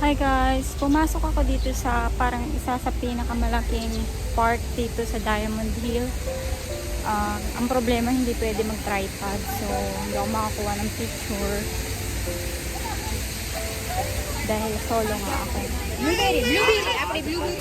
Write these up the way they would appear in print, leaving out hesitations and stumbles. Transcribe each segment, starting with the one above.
Hi guys! Pumasok ako dito sa parang isa sa pinakamalaking park dito sa Diamond Hill. Ang problema, hindi pwede mag-tripod. So, hindi ako makakuha ng picture. Dahil solo nga ako. Blueberry, apple blueberry.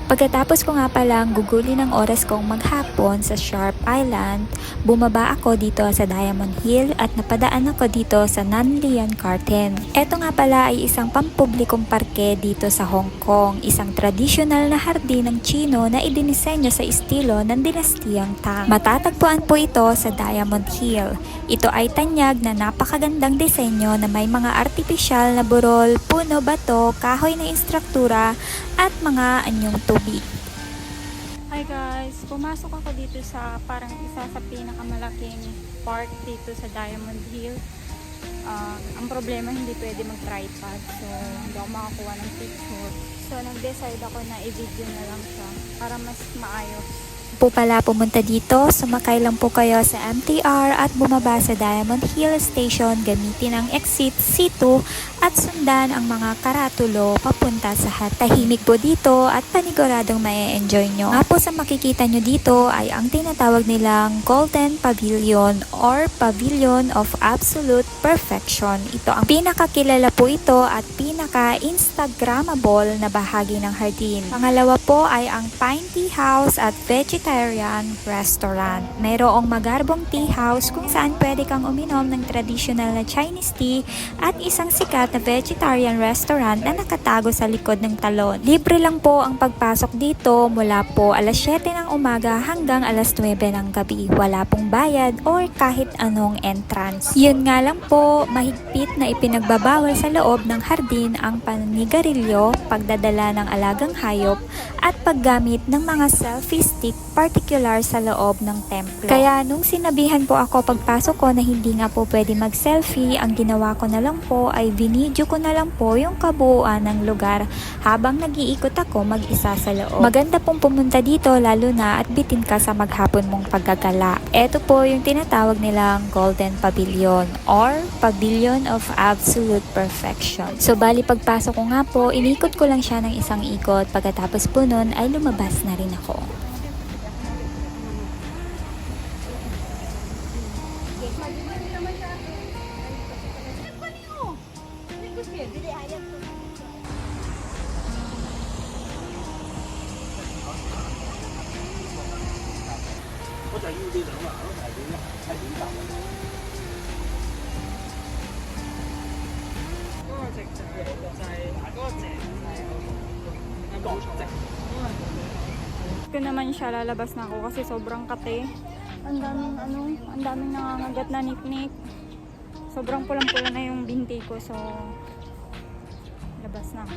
Pagkatapos ko nga palang gugulin ng oras kong maghapon sa Sharp Island, bumaba ako dito sa Diamond Hill at napadaan ako dito sa Nanlian Garden. Ito nga pala ay isang pampublikong parke dito sa Hong Kong, isang tradisyonal na hardin ng Chino na idinisenyo sa estilo ng dinastiyang Tang. Matatagpuan po ito sa Diamond Hill. Ito ay tanyag na napakagandang disenyo na may mga artipisyal na burol, puno, bato, kahoy na istruktura at mga anyong tubig. Hi guys! Pumasok ako dito sa parang isa sa pinakamalaking park dito sa Diamond Hill. Ang problema, hindi pwede mag-tripod. So, hindi ako makakuha ng picture. So, nag-decide ako na i-video na lang siya para mas maayos. Po pala pumunta dito, sumakay lang po kayo sa MTR at bumaba sa Diamond Hill Station, gamitin ang exit C2 at sundan ang mga karatulo papunta sa hat. Tahimik po dito at paniguradong ma-enjoy nyo. Nga po sa makikita nyo dito ay ang tinatawag nilang Golden Pavilion or Pavilion of Absolute Perfection. Ito ang pinakakilala po ito at pinaka-instagrammable na bahagi ng hardin. Pangalawa po ay ang Pine Tea House at Vegetarian Restaurant. Mayroong magarbong tea house kung saan pwede kang uminom ng traditional na Chinese tea at isang sikat na vegetarian restaurant na nakatago sa likod ng talon. Libre lang po ang pagpasok dito mula po alas 7 ng umaga hanggang alas 9 ng gabi. Wala pong bayad or kahit anong entrance. Yun nga lang po, mahigpit na ipinagbabawal sa loob ng hardin ang panigarilyo, pagdadala ng alagang hayop at paggamit ng mga selfie stick, particular sa loob ng templo. Kaya nung sinabihan po ako pagpasok ko na hindi nga po pwede mag-selfie, ang ginawa ko na lang po ay binidyo ko na lang po yung kabuuan ng lugar habang nag-iikot ako mag-isa sa loob. Maganda pong pumunta dito lalo na at bitin ka sa maghapon mong paggagala. Ito po yung tinatawag nilang Golden Pavilion or Pavilion of Absolute Perfection. So bali pagpasok ko nga po, inikot ko lang siya ng isang ikot, pagkatapos po nun ay lumabas na rin ako. Ko naman siya, lalabas na ako kasi sobrang kate. Ang daming nangangagat na niknik. Sobrang pulang-pula na yung binti ko, so labas na ako.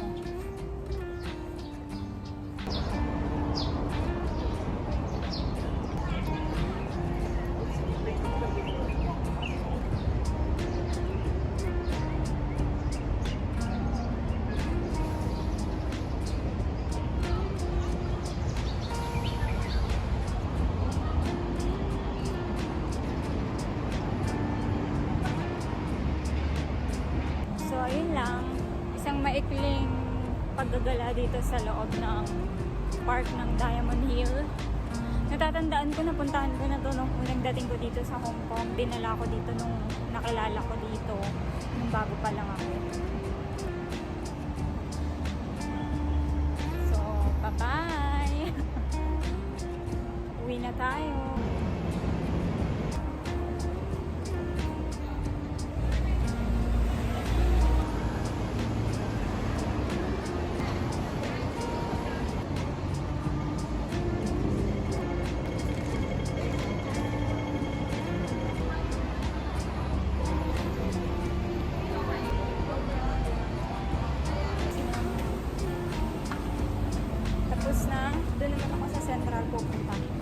Ayun lang, isang maikling paggagala dito sa loob ng park ng Diamond Hill. Natatandaan ko, napuntahan ko na to nung unang dating ko dito sa Hong Kong. Dinala ko dito nung nakilala ko dito. Nung bago pa lang ako. So, bye-bye! Uwi na tayo. Tapos na, doon naman ako sa Central pupunta.